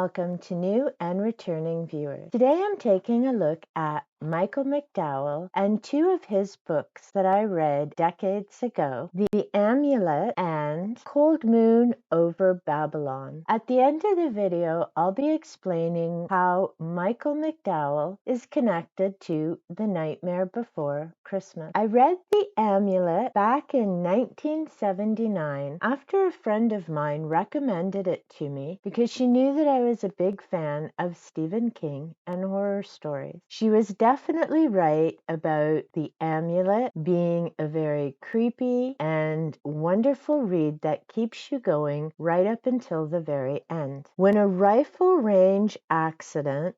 welcome to new and returning viewers. Today I'm taking a look at Michael McDowell and two of his books that I read decades ago, The Amulet and Cold Moon over Babylon. At the end of the video, I'll be explaining how Michael McDowell is connected to The Nightmare Before Christmas. I read The Amulet back in 1979 after a friend of mine recommended it to me because she knew that I was a big fan of Stephen King and horror stories. She was definitely right about The Amulet being a very creepy and wonderful read that keeps you going right up until the very end. When a rifle range accident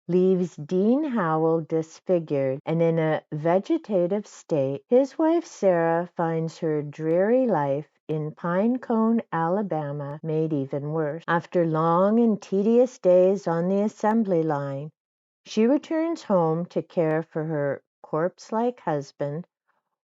leaves Dean Howell disfigured and in a vegetative state, his wife Sarah finds her dreary life in Pinecone, Alabama, made even worse. After long and tedious days on the assembly line, she returns home to care for her corpse-like husband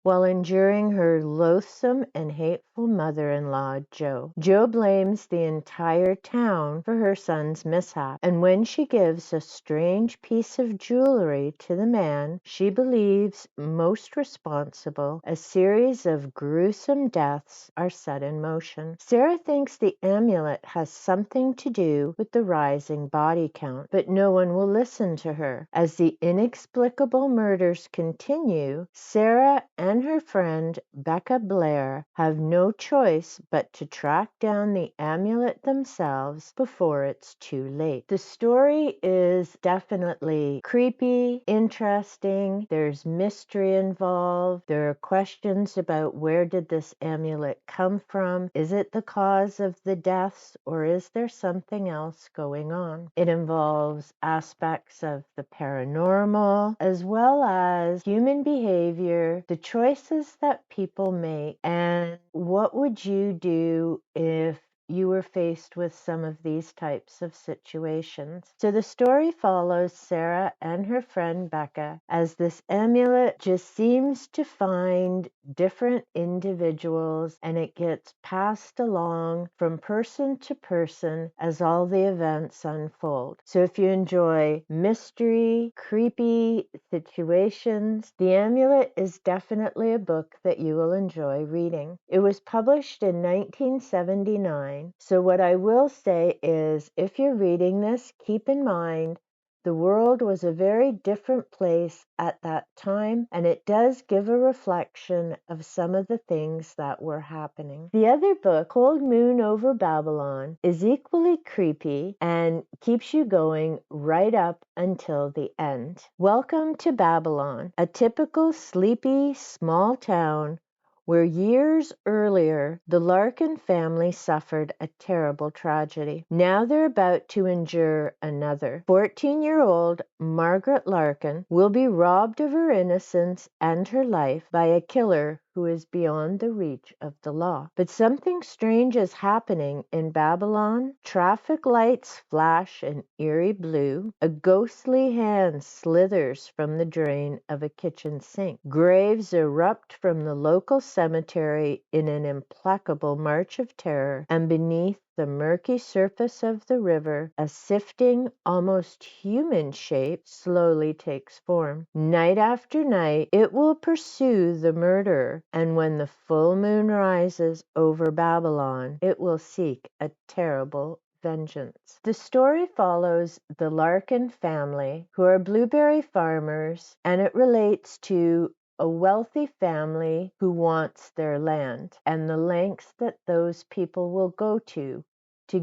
while enduring her loathsome and hateful mother-in-law, Jo. Jo blames the entire town for her son's mishap, and when she gives a strange piece of jewelry to the man she believes most responsible, a series of gruesome deaths are set in motion. Sarah thinks the amulet has something to do with the rising body count, but no one will listen to her. As the inexplicable murders continue, Sarah and her friend Becca Blair have no choice but to track down the amulet themselves before it's too late. The story is definitely creepy, interesting, there's mystery involved, there are questions about where did this amulet come from, is it the cause of the deaths, or is there something else going on? It involves aspects of the paranormal as well as human behavior, the choices that people make, and what would you do if you were faced with some of these types of situations. So the story follows Sarah and her friend Becca as this amulet just seems to find different individuals and it gets passed along from person to person as all the events unfold. So if you enjoy mystery, creepy situations, The Amulet is definitely a book that you will enjoy reading. It was published in 1979. So what I will say is, if you're reading this, keep in mind the world was a very different place at that time, and it does give a reflection of some of the things that were happening. The other book, Cold Moon Over Babylon, is equally creepy and keeps you going right up until the end. Welcome to Babylon, a typical sleepy small town where years earlier the Larkin family suffered a terrible tragedy. Now they're about to endure another. 14-year-old Margaret Larkin will be robbed of her innocence and her life by a killer who is beyond the reach of the law. But something strange is happening in Babylon. Traffic lights flash an eerie blue. A ghostly hand slithers from the drain of a kitchen sink. Graves erupt from the local cemetery in an implacable march of terror, and beneath the murky surface of the river, a sifting, almost human shape slowly takes form. Night after night, it will pursue the murderer, and when the full moon rises over Babylon, it will seek a terrible vengeance. The story follows the Larkin family, who are blueberry farmers, and it relates to a wealthy family who wants their land and the lengths that those people will go to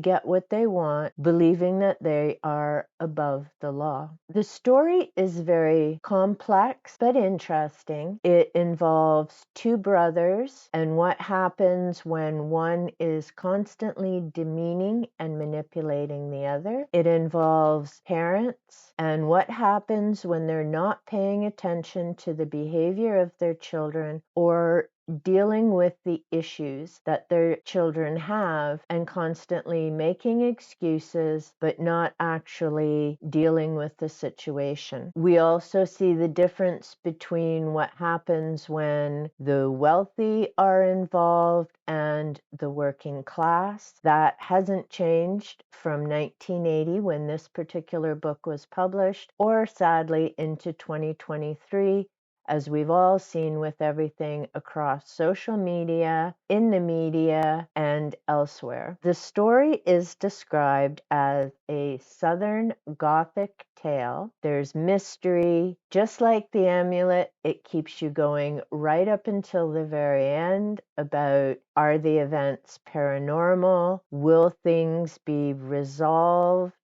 get what they want, believing that they are above the law. The story is very complex but interesting. It involves two brothers and what happens when one is constantly demeaning and manipulating the other. It involves parents and what happens when they're not paying attention to the behavior of their children or dealing with the issues that their children have and constantly making excuses but not actually dealing with the situation. We also see the difference between what happens when the wealthy are involved and the working class. That hasn't changed from 1980 when this particular book was published, or sadly into 2023, as we've all seen with everything across social media, in the media, and elsewhere. The story is described as a Southern Gothic tale. There's mystery. Just like the Amulet, it keeps you going right up until the very end about, are the events paranormal? Will things be resolved?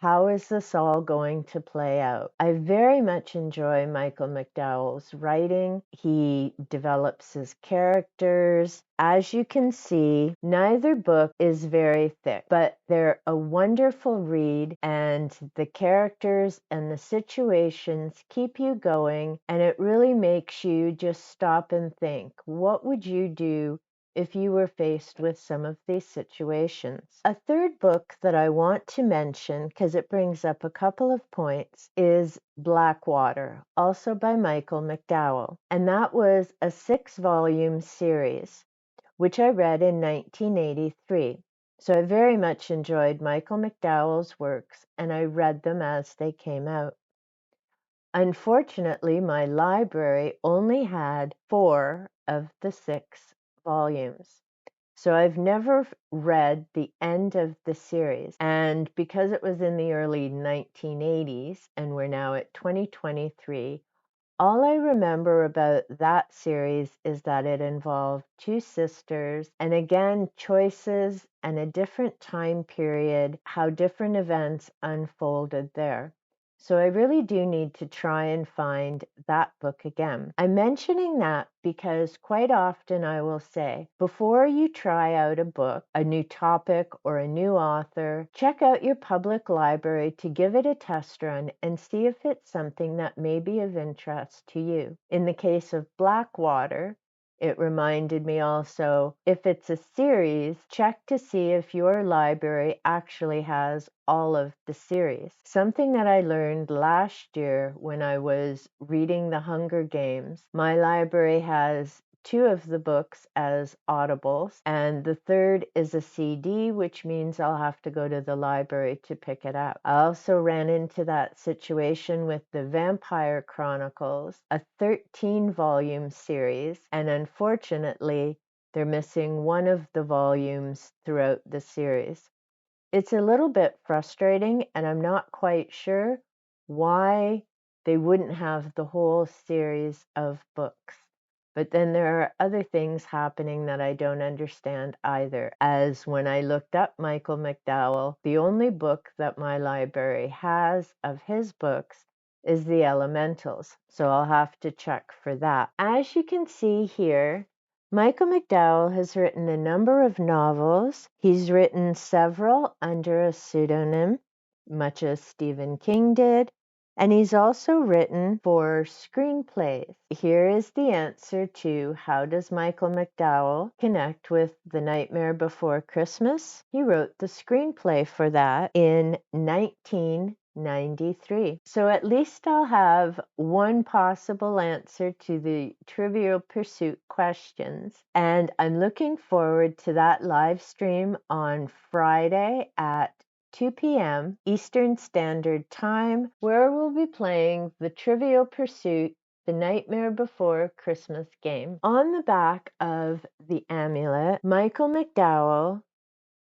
How is this all going to play out? I very much enjoy Michael McDowell's writing. He develops his characters. As you can see, neither book is very thick, but they're a wonderful read, and the characters and the situations keep you going, and it really makes you just stop and think, what would you do if you were faced with some of these situations? A third book that I want to mention, because it brings up a couple of points, is Blackwater, also by Michael McDowell. And that was a 6-volume series, which I read in 1983. So I very much enjoyed Michael McDowell's works, and I read them as they came out. Unfortunately, my library only had 4 of the 6 volumes. So I've never read the end of the series. And because it was in the early 1980s and we're now at 2023, all I remember about that series is that it involved 2 sisters, and again, choices and a different time period, how different events unfolded there. So I really do need to try and find that book again. I'm mentioning that because quite often I will say, before you try out a book, a new topic, or a new author, check out your public library to give it a test run and see if it's something that may be of interest to you. In the case of Blackwater, it reminded me also, if it's a series, check to see if your library actually has all of the series. Something that I learned last year when I was reading The Hunger Games, my library has 2 of the books as audibles, and the third is a CD, which means I'll have to go to the library to pick it up. I also ran into that situation with the Vampire Chronicles, a 13-volume series, and unfortunately, they're missing one of the volumes throughout the series. It's a little bit frustrating, and I'm not quite sure why they wouldn't have the whole series of books. But then there are other things happening that I don't understand either, as when I looked up Michael McDowell, the only book that my library has of his books is The Elementals, so I'll have to check for that. As you can see here, Michael McDowell has written a number of novels. He's written several under a pseudonym, much as Stephen King did, and he's also written for screenplays. Here is the answer to how does Michael McDowell connect with The Nightmare Before Christmas? He wrote the screenplay for that in 1993. So at least I'll have one possible answer to the Trivial Pursuit questions. And I'm looking forward to that live stream on Friday at 2 p.m. Eastern Standard Time, where we'll be playing the Trivial Pursuit The Nightmare Before Christmas game. On the back of the Amulet, Michael McDowell,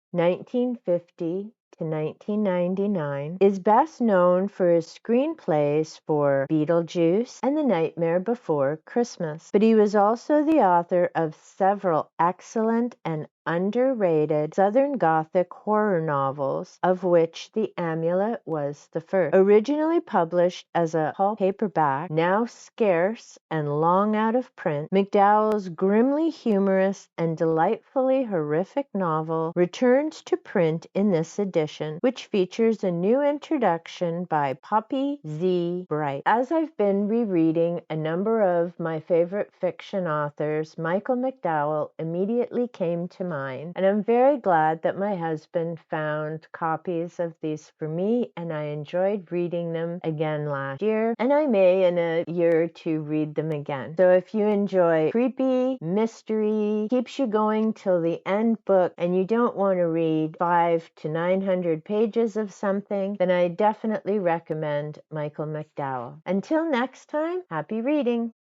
1950 to 1999, is best known for his screenplays for Beetlejuice and The Nightmare Before Christmas, but he was also the author of several excellent and underrated Southern Gothic horror novels, of which The Amulet was the first. Originally published as a pulp paperback, now scarce and long out of print, McDowell's grimly humorous and delightfully horrific novel returns to print in this edition, which features a new introduction by Poppy Z. Bright. As I've been rereading a number of my favorite fiction authors, Michael McDowell immediately came to mind, and I'm very glad that my husband found copies of these for me, and I enjoyed reading them again last year, and I may in a year or two read them again. So if you enjoy creepy, mystery, keeps you going till the end book, and you don't want to read 500 to 900 pages of something, then I definitely recommend Michael McDowell. Until next time, happy reading!